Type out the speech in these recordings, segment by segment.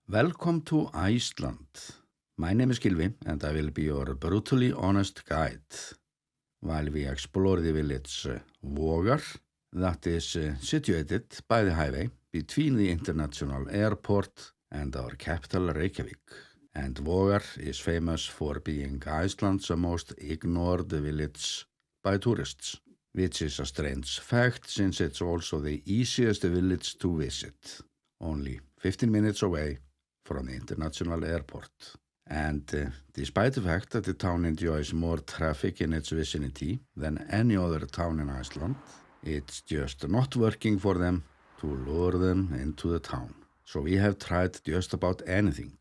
Welcome to Iceland. My name is Gylfi and I will be your brutally honest guide while we explore the village Vogar that is situated by the highway between the international airport and our capital Reykjavik. And Vogar is famous for being Iceland's most ignored village by tourists, which is a strange fact since it's also the easiest village to visit, only 15 minutes away from the international airport. And despite the fact that the town enjoys more traffic in its vicinity than any other town in Iceland, it's just not working for them to lure them into the town. So we have tried just about anything,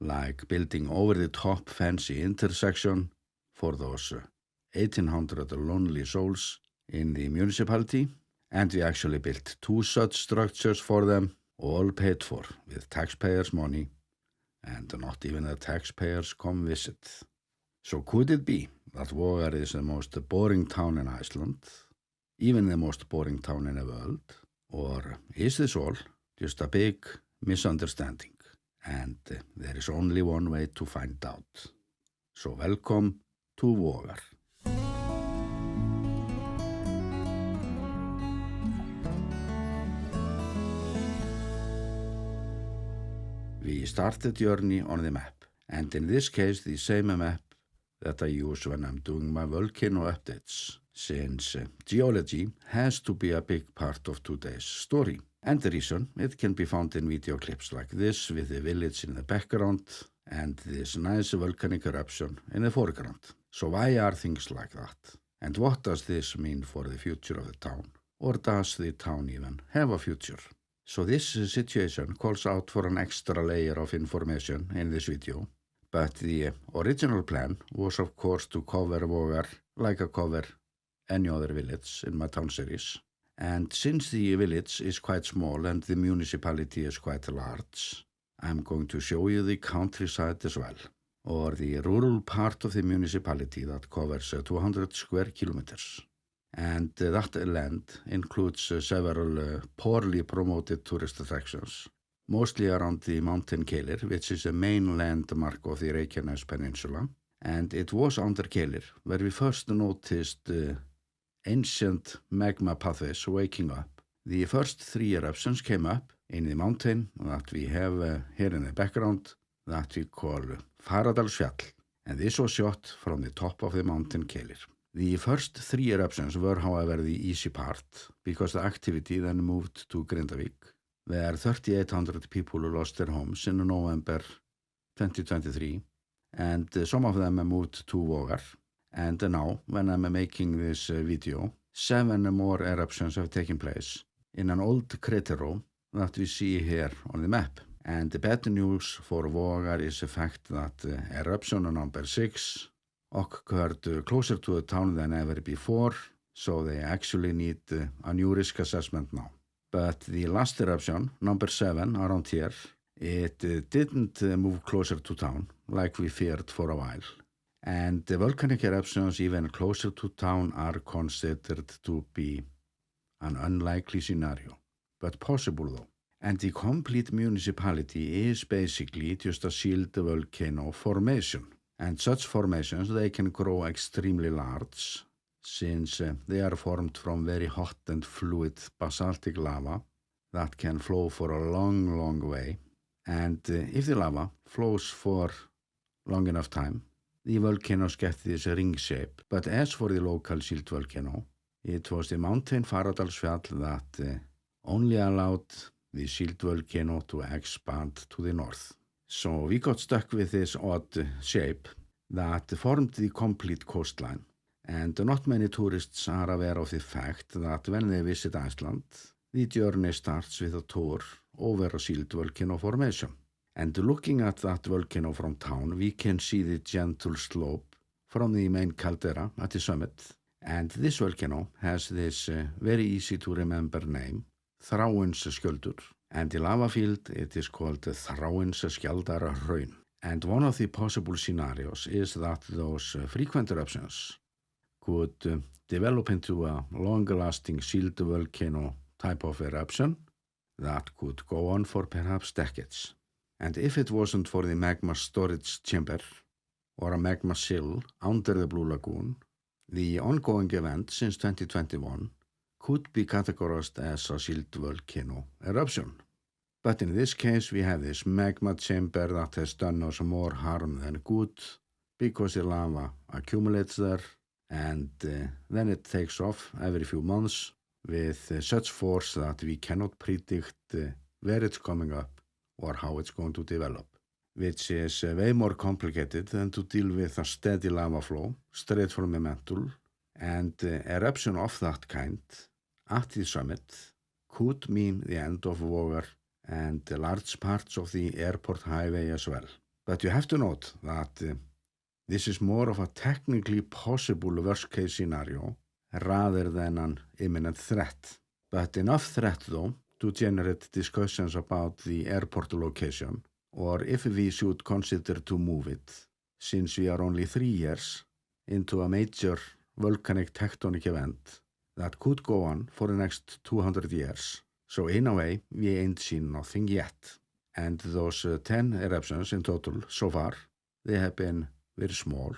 like building over-the-top fancy intersection for those 1,800 lonely souls in the municipality, and we actually built 2 such structures for them, all paid for with taxpayers' money, and not even the taxpayers come visit. So could it be that Vogar is the most boring town in Iceland, even the most boring town in the world? Or is this all just a big misunderstanding? And there is only one way to find out. So welcome to Vogar. We start the journey on the map, and in this case the same map that I use when I'm doing my volcano updates, since geology has to be a big part of today's story. And the reason it can be found in video clips like this with the village in the background and this nice volcanic eruption in the foreground. So why are things like that? And what does this mean for the future of the town? Or does the town even have a future? So this situation calls out for an extra layer of information in this video, but the original plan was of course to cover Vogar like I cover any other village in my town series. And since the village is quite small and the municipality is quite large, I'm going to show you the countryside as well, or the rural part of the municipality that covers 200 square kilometers. And that land includes several poorly promoted tourist attractions, mostly around the mountain Keilir, which is the main landmark of the Reykjanes Peninsula. And it was under Keilir where we first noticed ancient magma pathways waking up. The first 3 eruptions came up in the mountain that we have here in the background that we call Faradalsfjall, and this was shot from the top of the mountain Keilir. The first 3 eruptions were, however, the easy part, because the activity then moved to Grindavik, where 3,800 people lost their homes in November 2023, and some of them moved to Vogar. And now, when I'm making this video, 7 more eruptions have taken place in an old crater row that we see here on the map. And the bad news for Vogar is the fact that eruption number 6 occurred closer to the town than ever before, so they actually need a new risk assessment now. But the last eruption, number 7, around here, it didn't move closer to town like we feared for a while. And the volcanic eruptions even closer to town are considered to be an unlikely scenario, but possible though. And the complete municipality is basically just a sealed volcano formation. And such formations, they can grow extremely large since they are formed from very hot and fluid basaltic lava that can flow for a long, long way. And if the lava flows for long enough time, the volcanoes get this ring shape. But as for the local sealed volcano, it was the mountain Faradalsfjall that only allowed the sealed volcano to expand to the north. So we got stuck with this odd shape that formed the complete coastline. And not many tourists are aware of the fact that when they visit Iceland, the journey starts with a tour over a sealed volcano formation. And looking at that volcano from town, we can see the gentle slope from the main caldera at the summit. And this volcano has this very easy to remember name, Þráinsskjöldur. And the lava field, it is called Þráinsskjaldarhraun. And one of the possible scenarios is that those frequent eruptions could develop into a long-lasting sealed volcano type of eruption that could go on for perhaps decades. And if it wasn't for the magma storage chamber or a magma sill under the Blue Lagoon, the ongoing event since 2021 could be categorized as a shield volcano eruption. But in this case, we have this magma chamber that has done us more harm than good because the lava accumulates there and then it takes off every few months with such force that we cannot predict where it's coming up or how it's going to develop, which is way more complicated than to deal with a steady lava flow straight from a mantle, and eruption of that kind at the summit could mean the end of Vogar and large parts of the airport highway as well. But you have to note that this is more of a technically possible worst-case scenario rather than an imminent threat. But enough threat, though, to generate discussions about the airport location, or if we should consider to move it, since we are only 3 years into a major volcanic tectonic event that could go on for the next 200 years. So in a way, we ain't seen nothing yet. And those 10 eruptions in total so far, they have been very small,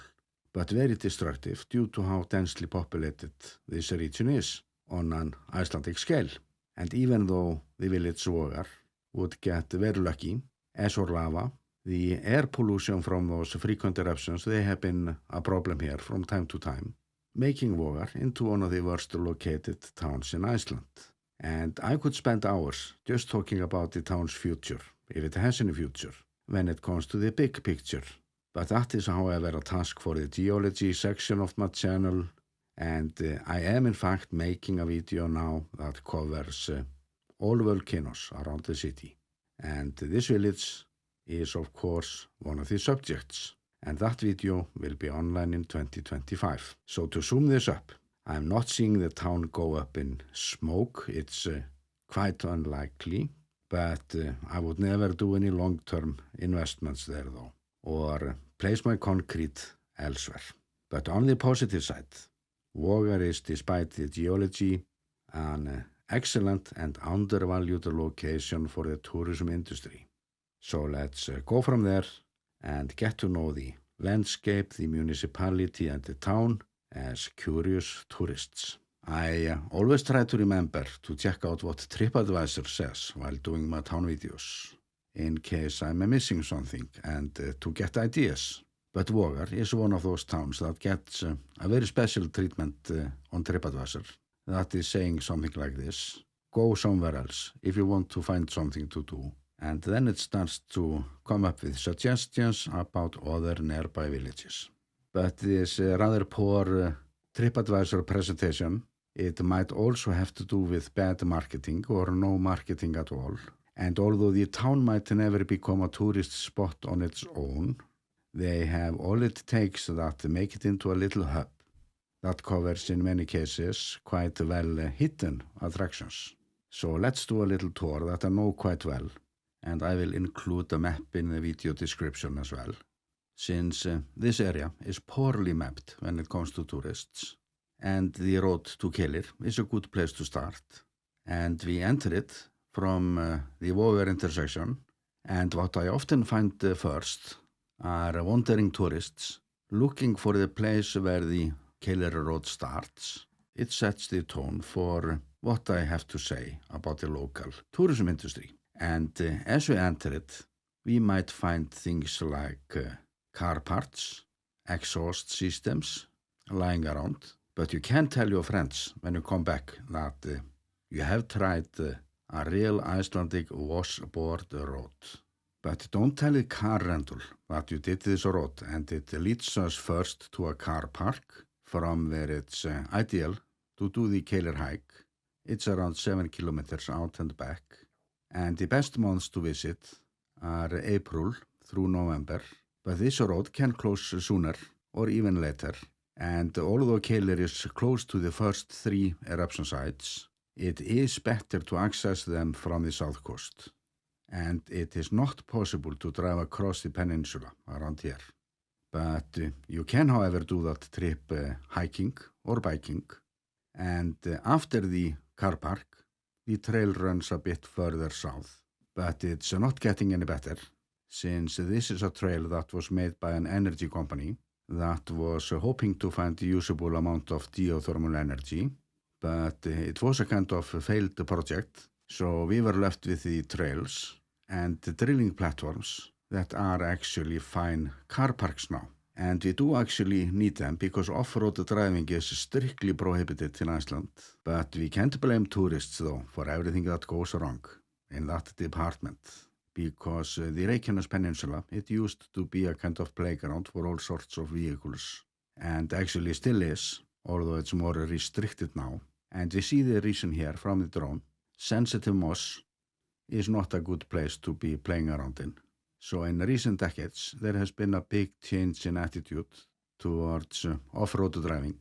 but very destructive due to how densely populated this region is on an Icelandic scale. And even though the village Vogar would get very lucky, as for lava, the air pollution from those frequent eruptions, they have been a problem here from time to time, making Vogar into one of the worst located towns in Iceland. And I could spend hours just talking about the town's future, if it has any future, when it comes to the big picture. But that is, however, a task for the geology section of my channel, and I am in fact making a video now that covers all volcanoes around the city. And this village is, of course, one of the subjects, and that video will be online in 2025. So to sum this up, I'm not seeing the town go up in smoke. It's quite unlikely, but I would never do any long-term investments there though, or place my concrete elsewhere. But on the positive side, Vogar is, despite the geology, an excellent and undervalued location for the tourism industry. So let's go from there and get to know the landscape, the municipality and the town as curious tourists. I always try to remember to check out what TripAdvisor says while doing my town videos, in case I'm missing something and to get ideas. But Vogar is one of those towns that gets a very special treatment on TripAdvisor. That is saying something like this: go somewhere else if you want to find something to do. And then it starts to come up with suggestions about other nearby villages. But this rather poor TripAdvisor presentation, it might also have to do with bad marketing or no marketing at all. And although the town might never become a tourist spot on its own, they have all it takes that to make it into a little hub that covers in many cases quite well hidden attractions. So let's do a little tour that I know quite well, and I will include a map in the video description as well, since this area is poorly mapped when it comes to tourists, and the road to Keilir is a good place to start. And we enter it from the Vogar intersection, and what I often find first are wandering tourists looking for the place where the Keilir road starts. It sets the tone for what I have to say about the local tourism industry. And as we enter it, we might find things like car parts, exhaust systems lying around. But you can tell your friends when you come back that you have tried a real Icelandic washboard road. But don't tell a car rental that you did this road, and it leads us first to a car park from where it's ideal to do the Keilir hike. It's around 7 kilometers out and back, and the best months to visit are April through November. But this road can close sooner or even later, and although Keilir is close to the first 3 eruption sites, it is better to access them from the south coast. And it is not possible to drive across the peninsula around here. But you can, however, do that trip hiking or biking. And after the car park, the trail runs a bit further south. But it's not getting any better. since this is a trail that was made by an energy company that was hoping to find a usable amount of geothermal energy, but it was a kind of failed project, so we were left with the trails and the drilling platforms that are actually fine car parks now. And we do actually need them because off-road driving is strictly prohibited in Iceland. But we can't blame tourists though for everything that goes wrong in that department. Because the Reykjanes Peninsula, it used to be a kind of playground for all sorts of vehicles. And actually still is, although it's more restricted now. And we see the reason here from the drone. Sensitive moss is not a good place to be playing around in. So in recent decades, there has been a big change in attitude towards off-road driving.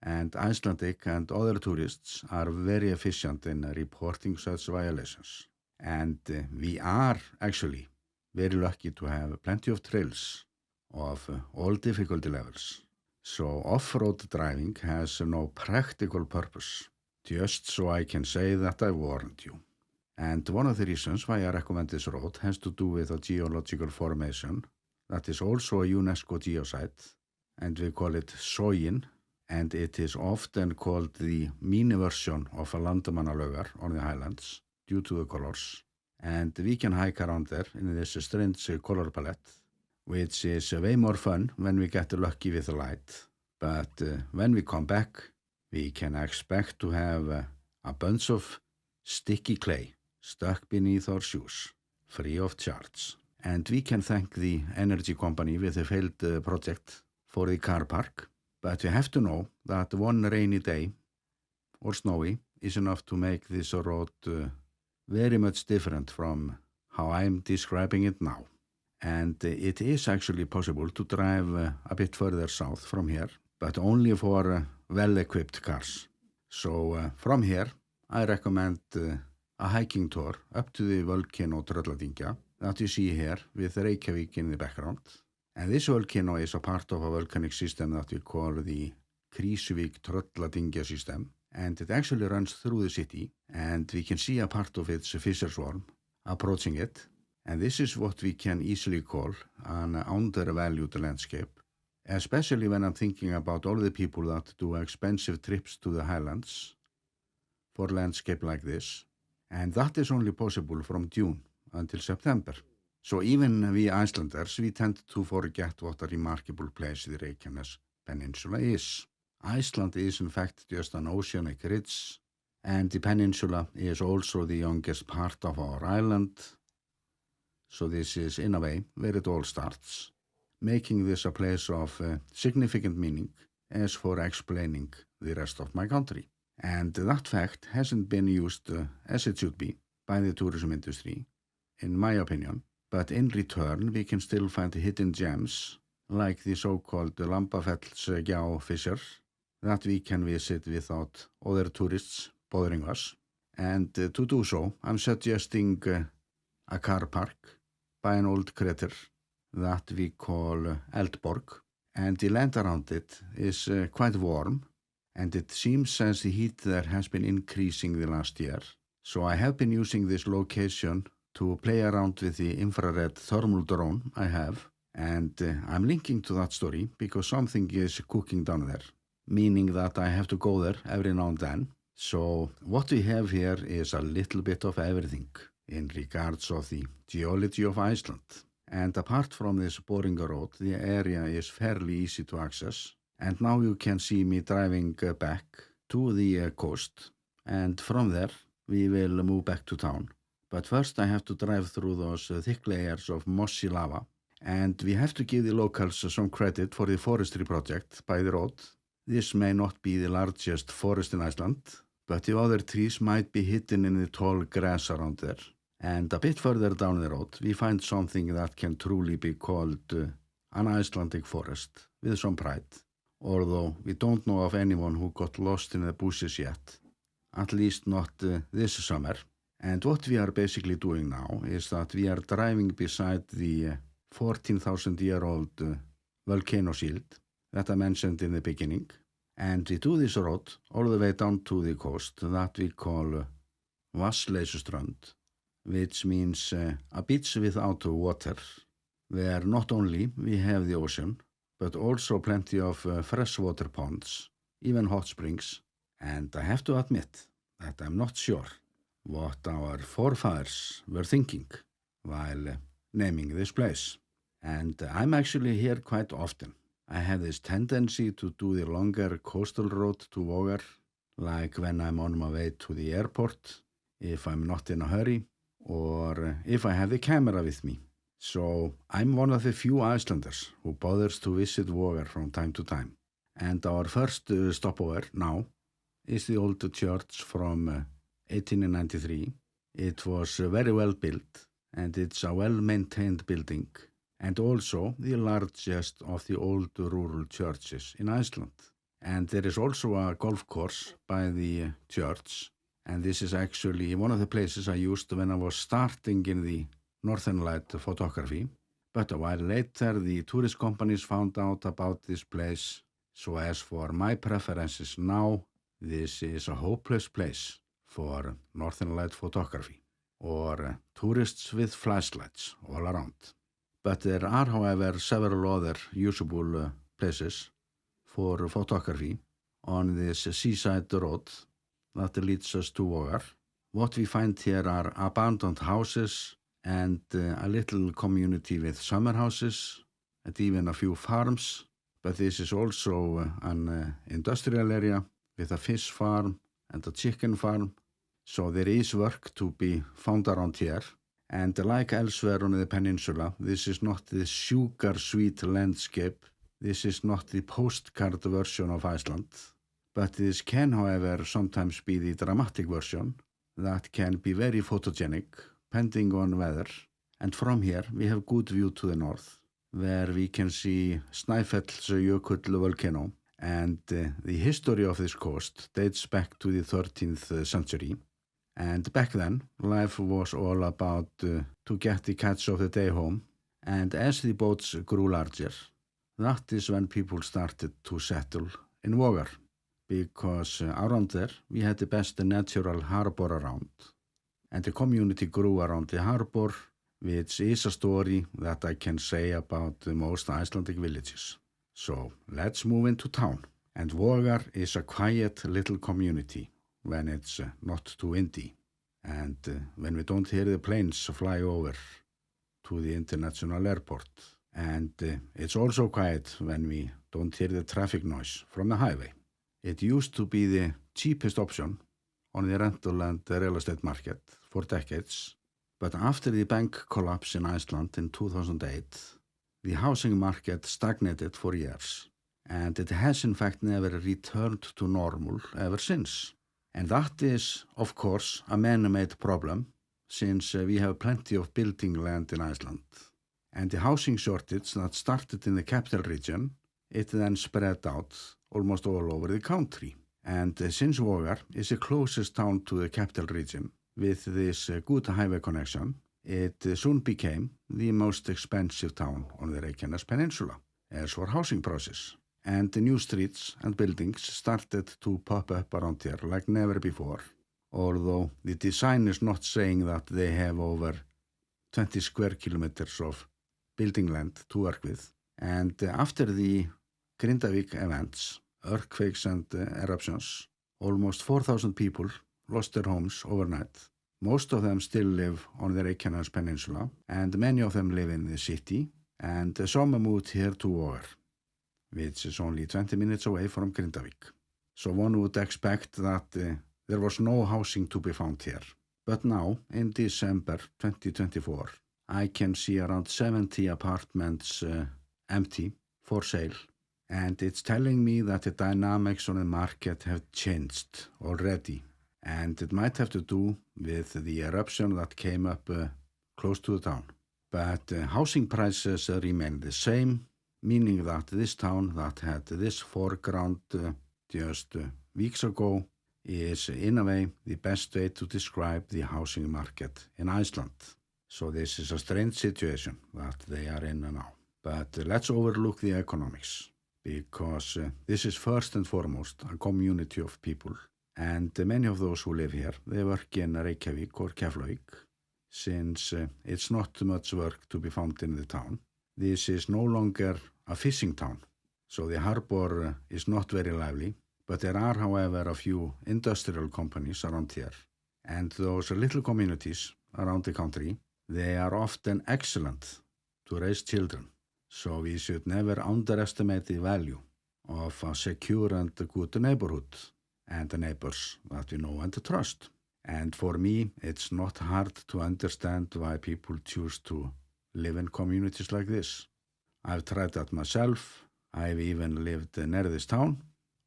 And Icelandic and other tourists are very efficient in reporting such violations. And we are actually very lucky to have plenty of trails of all difficulty levels. So off-road driving has no practical purpose, just so I can say that I warned you. And one of the reasons why I recommend this road has to do with a geological formation that is also a UNESCO geosite, and we call it Sogin, and it is often called the mini version of a Landamannalaugar on the highlands, due to the colors, and we can hike around there in this strange color palette, which is way more fun when we get lucky with the light. But when we come back, we can expect to have a bunch of sticky clay stuck beneath our shoes, free of charge. And we can thank the energy company with the failed project for the car park, but we have to know that one rainy day or snowy is enough to make this road very much different from how I'm describing it now. And it is actually possible to drive a bit further south from here, but only for well-equipped cars. So from here, I recommend a hiking tour up to the volcano Trölladyngja that you see here with Reykjavík in the background. And this volcano is a part of a volcanic system that we call the Krýsuvík-Trölladyngja system. And it actually runs through the city, and we can see a part of its fissure swarm approaching it. And this is what we can easily call an undervalued landscape, especially when I'm thinking about all the people that do expensive trips to the highlands for landscape like this. And that is only possible from June until September. So even we Icelanders, we tend to forget what a remarkable place the Reykjanes Peninsula is. Iceland is in fact just an oceanic ridge, and the peninsula is also the youngest part of our island. So this is in a way where it all starts, making this a place of significant meaning as for explaining the rest of my country. And that fact hasn't been used as it should be by the tourism industry, in my opinion. But in return, we can still find hidden gems, like the so-called Lambafellsgjá fissure, that we can visit without other tourists bothering us. And to do so, I'm suggesting a car park by an old crater that we call Eldborg. And the land around it is quite warm, and it seems as the heat there has been increasing the last year. So I have been using this location to play around with the infrared thermal drone I have, and I'm linking to that story because something is cooking down there, meaning that I have to go there every now and then. So what we have here is a little bit of everything in regards of the geology of Iceland. And apart from this boring road, the area is fairly easy to access. And now you can see me driving back to the coast, and from there we will move back to town. But first I have to drive through those thick layers of mossy lava, and we have to give the locals some credit for the forestry project by the road. This may not be the largest forest in Iceland, but the other trees might be hidden in the tall grass around there. And a bit further down the road, we find something that can truly be called an Icelandic forest with some pride. Although we don't know of anyone who got lost in the bushes yet, at least not this summer. And what we are basically doing now is that we are driving beside the 14,000-year-old volcano shield that I mentioned in the beginning. And we do this road all the way down to the coast that we call Vatnsleysuströnd, which means a beach without water. where not only we have the ocean, but also plenty of freshwater ponds, even hot springs, and I have to admit that I'm not sure what our forefathers were thinking while naming this place. And I'm actually here quite often. I have this tendency to do the longer coastal road to Vogar, like when I'm on my way to the airport, if I'm not in a hurry, or if I have the camera with me. So I'm one of the few Icelanders who bothers to visit Vogar from time to time. And our first stopover now is the old church from 1893. It was very well built, and it's a well-maintained building, and also the largest of the old rural churches in Iceland. And there is also a golf course by the church, and this is actually one of the places I used when I was starting in the Northern Light photography. But a while later, the tourist companies found out about this place, so as for my preferences now, this is a hopeless place for Northern Light photography, or tourists with flashlights all around. But there are, however, several other usable places for photography on this seaside road that leads us to Vogar. What we find here are abandoned houses and a little community with summer houses and even a few farms. But this is also an industrial area with a fish farm and a chicken farm. So there is work to be found around here. And like elsewhere on the peninsula, this is not the sugar-sweet landscape. This is not the postcard version of Iceland. But this can, however, sometimes be the dramatic version that can be very photogenic, depending on weather. And from here, we have good view to the north, where we can see Snæfellsjökull volcano. And the history of this coast dates back to the 13th century. And back then, life was all about to get the catch of the day home. And as the boats grew larger, that is when people started to settle in Vogar. Because around there, we had the best natural harbor around. And the community grew around the harbor, which is a story that I can say about most Icelandic villages. So let's move into town. And Vogar is a quiet little community when it's not too windy, and when we don't hear the planes fly over to the international airport. And it's also quiet when we don't hear the traffic noise from the highway. It used to be the cheapest option on the rental and real estate market for decades, but after the bank collapse in Iceland in 2008, the housing market stagnated for years, and it has in fact never returned to normal ever since. And that is, of course, a man-made problem, since we have plenty of building land in Iceland. And the housing shortage that started in the capital region, it then spread out almost all over the country. And since Vogar is the closest town to the capital region, with this good highway connection, it soon became the most expensive town on the Reykjanes Peninsula, as for housing prices. And the new streets and buildings started to pop up around here like never before, although the design is not saying that they have over 20 square kilometers of building land to work with. And after the Grindavík events, earthquakes and eruptions, almost 4,000 people lost their homes overnight. Most of them still live on the Reykjanes Peninsula, and many of them live in the city, and some moved here to Vogar, which is only 20 minutes away from Grindavík. So one would expect that there was no housing to be found here. But now, in December 2024, I can see around 70 apartments empty for sale. And it's telling me that the dynamics on the market have changed already. And it might have to do with the eruption that came up close to the town. But housing prices remain the same, meaning that this town that had this foreground just weeks ago is in a way the best way to describe the housing market in Iceland. So this is a strange situation that they are in now. But let's overlook the economics, because this is first and foremost a community of people. And many of those who live here, they work in Reykjavík or Keflavík, since it's not much work to be found in the town. This is no longer a fishing town, so the harbor is not very lively, but there are, however, a few industrial companies around here, and those little communities around the country, they are often excellent to raise children, so we should never underestimate the value of a secure and good neighborhood and the neighbors that we know and trust. And for me, it's not hard to understand why people choose to live in communities like this. I've tried that myself. I've even lived near this town.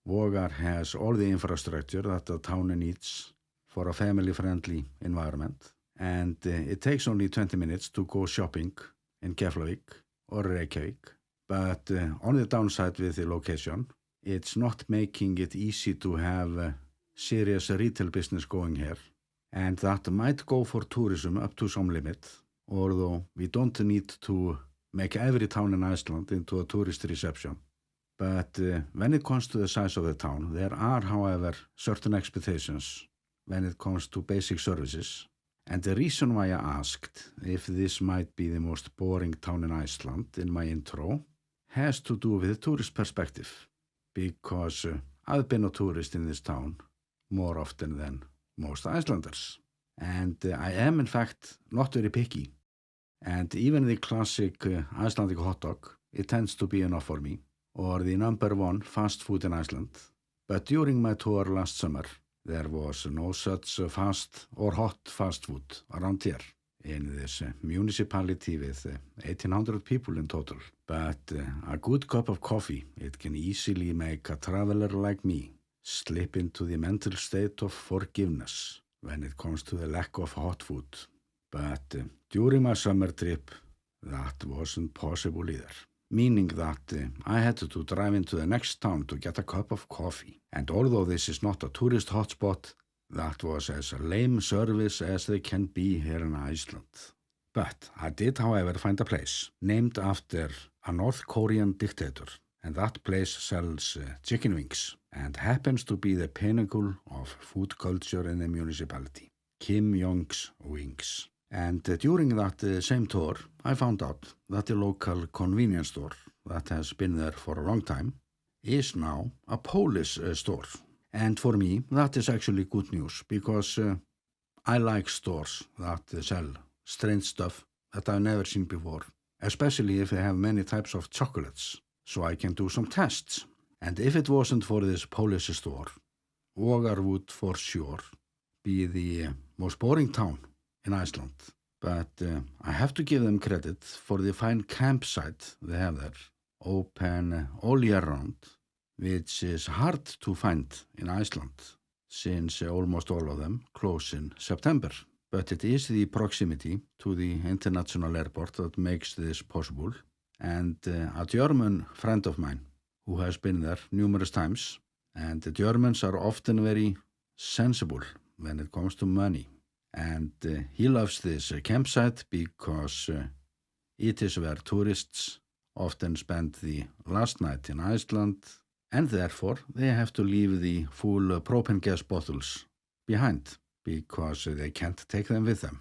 Vogar has all the infrastructure that the town needs for a family-friendly environment. And it takes only 20 minutes to go shopping in Keflavik or Reykjavik. But on the downside with the location, it's not making it easy to have serious retail business going here. And that might go for tourism up to some limit, although we don't need to make every town in Iceland into a tourist reception. But when it comes to the size of the town, there are, however, certain expectations when it comes to basic services. And the reason why I asked if this might be the most boring town in Iceland in my intro has to do with the tourist perspective, because I've been a tourist in this town more often than most Icelanders. And I am, in fact, not very picky. And even the classic Icelandic hot dog, it tends to be enough for me, or the number one fast food in Iceland. But during my tour last summer, there was no such fast or hot fast food around here in this municipality with 1,800 people in total. But a good cup of coffee, it can easily make a traveler like me slip into the mental state of forgiveness when it comes to the lack of hot food. But during my summer trip, that wasn't possible either. Meaning that I had to drive into the next town to get a cup of coffee. And although this is not a tourist hotspot, that was as lame service as they can be here in Iceland. But I did, however, find a place named after a North Korean dictator. And that place sells chicken wings and happens to be the pinnacle of food culture in the municipality. Kim Jong's Wings. And during that same tour, I found out that the local convenience store that has been there for a long time is now a Polish store. And for me, that is actually good news because I like stores that sell strange stuff that I've never seen before, especially if they have many types of chocolates, so I can do some tests. And if it wasn't for this Polish store, Vogar would for sure be the most boring town in Iceland. But I have to give them credit for the fine campsite they have there, open all year round, which is hard to find in Iceland, since almost all of them close in September. But it is the proximity to the international airport that makes this possible. And a German friend of mine who has been there numerous times, and the Germans are often very sensible when it comes to money. And he loves this campsite because it is where tourists often spend the last night in Iceland, and therefore they have to leave the full propane gas bottles behind because they can't take them with them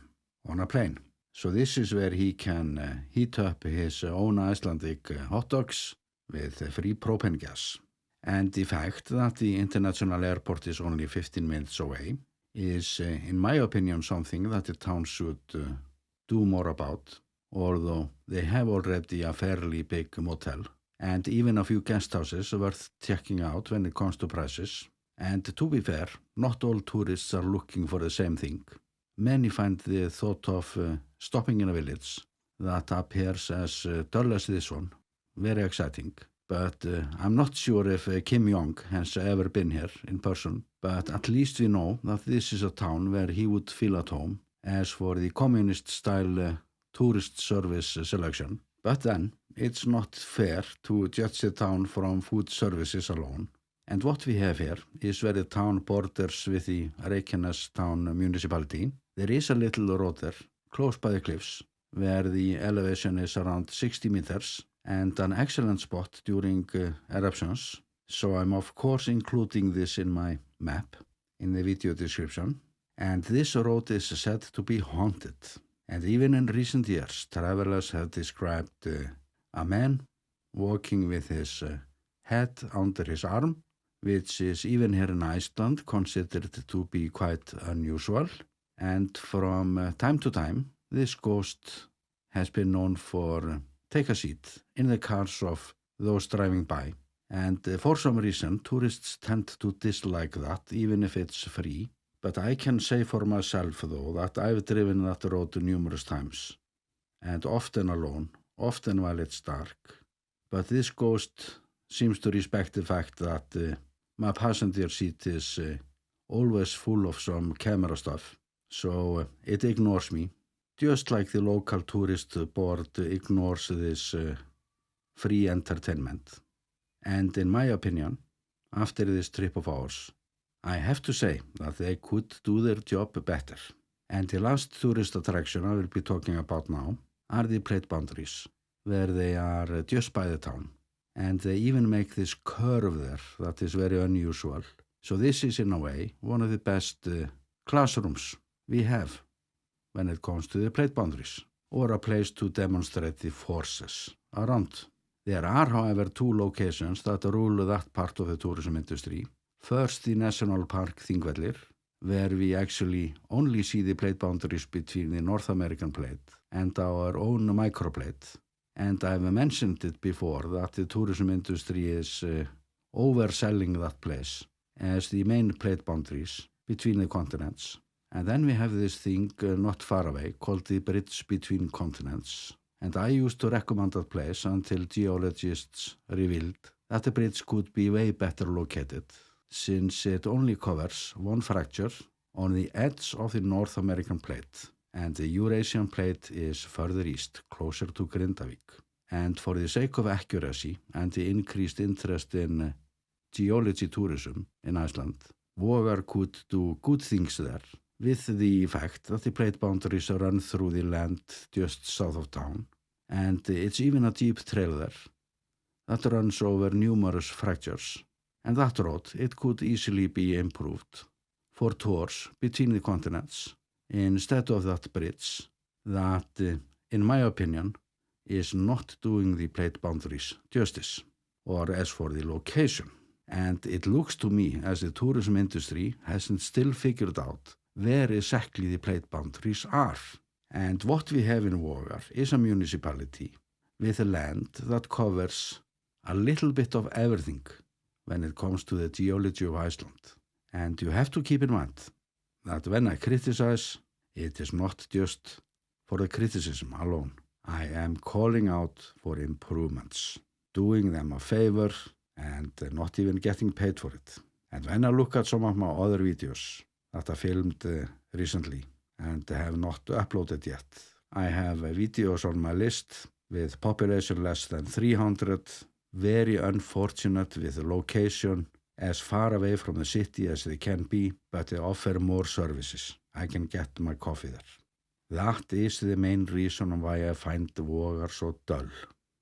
on a plane. So this is where he can heat up his own Icelandic hot dogs with free propane gas. And the fact that the international airport is only 15 minutes away is, in my opinion, something that the town should do more about, although they have already a fairly big motel and even a few guest houses worth checking out when it comes to prices. And to be fair, not all tourists are looking for the same thing. Many find the thought of stopping in a village that appears as dull as this one very exciting. But I'm not sure if Kim Jong has ever been here in person, but at least we know that this is a town where he would feel at home. As for the communist-style tourist service selection. But then, it's not fair to judge the town from food services alone. And what we have here is where the town borders with the Reykjanes town municipality. There is a little road there, close by the cliffs, where the elevation is around 60 meters, and an excellent spot during eruptions. So I'm of course including this in my map in the video description. And this road is said to be haunted. And even in recent years, travelers have described A man walking with his head under his arm, which is even here in Iceland considered to be quite unusual. And from time to time, this ghost has been known for take a seat in the cars of those driving by. And for some reason, tourists tend to dislike that, even if it's free. But I can say for myself, though, that I've driven that road numerous times, and often alone, often while it's dark. But this ghost seems to respect the fact that my passenger seat is always full of some camera stuff, so it ignores me, just like the local tourist board ignores this free entertainment. And in my opinion, after this trip of ours, I have to say that they could do their job better. And the last tourist attraction I will be talking about now are the plate boundaries, where they are just by the town. And they even make this curve there that is very unusual. So this is, in a way, one of the best classrooms we have when it comes to the plate boundaries, or a place to demonstrate the forces around. There are, however, two locations that rule that part of the tourism industry. First, the National Park Þingvellir, where we actually only see the plate boundaries between the North American plate and our own microplate. And I've mentioned it before that the tourism industry is overselling that place as the main plate boundaries between the continents. And then we have this thing not far away called the Bridge Between Continents. And I used to recommend that place until geologists revealed that the bridge could be way better located, since it only covers one fracture on the edge of the North American plate, and the Eurasian plate is further east, closer to Grindavik. And for the sake of accuracy and the increased interest in geology tourism in Iceland, Vogar could do good things there, with the fact that the plate boundaries run through the land just south of town, and it's even a deep trail there that runs over numerous fractures. And that road, it could easily be improved for tours between the continents instead of that bridge that, in my opinion, is not doing the plate boundaries justice, or as for the location. And it looks to me as the tourism industry hasn't still figured out where exactly the plate boundaries are. And what we have in Vogar is a municipality with a land that covers a little bit of everything when it comes to the geology of Iceland. And you have to keep in mind that when I criticize, it is not just for the criticism alone. I am calling out for improvements, doing them a favor and not even getting paid for it. And when I look at some of my other videos that I filmed recently and have not uploaded yet, I have videos on my list with population less than 300, very unfortunate with the location as far away from the city as they can be, but they offer more services. I can get my coffee there. That is the main reason why I find the Vogar so dull.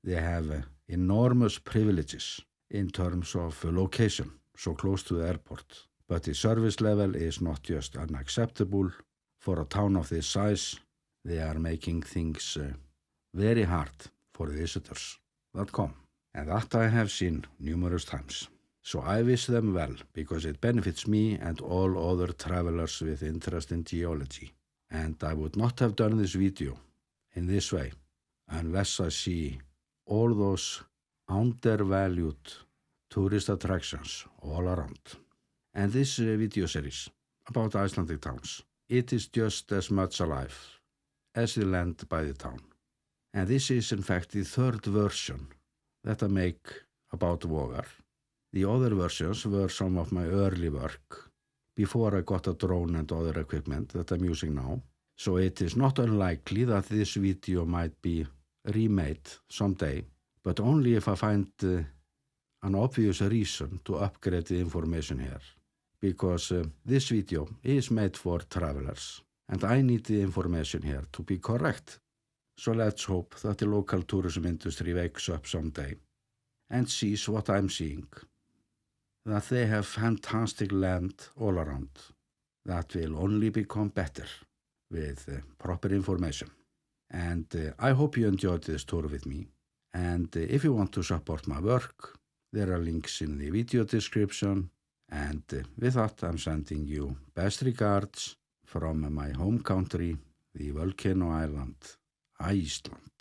They have enormous privileges in terms of location, so close to the airport. But the service level is not just unacceptable for a town of this size. They are making things very hard for the visitors that come. And that I have seen numerous times. So I wish them well, because it benefits me and all other travelers with interest in geology. And I would not have done this video in this way unless I see all those undervalued tourist attractions all around. And this video series about Icelandic towns, it is just as much alive as the land by the town. And this is in fact the third version that I make about Vogar. The other versions were some of my early work before I got a drone and other equipment that I'm using now. So it is not unlikely that this video might be remade someday, but only if I find an obvious reason to upgrade the information here. Because this video is made for travelers and I need the information here to be correct. So let's hope that the local tourism industry wakes up someday and sees what I'm seeing. That they have fantastic land all around that will only become better with proper information. And I hope you enjoyed this tour with me. And if you want to support my work, there are links in the video description. And with that, I'm sending you best regards from my home country, the volcano island, Iceland.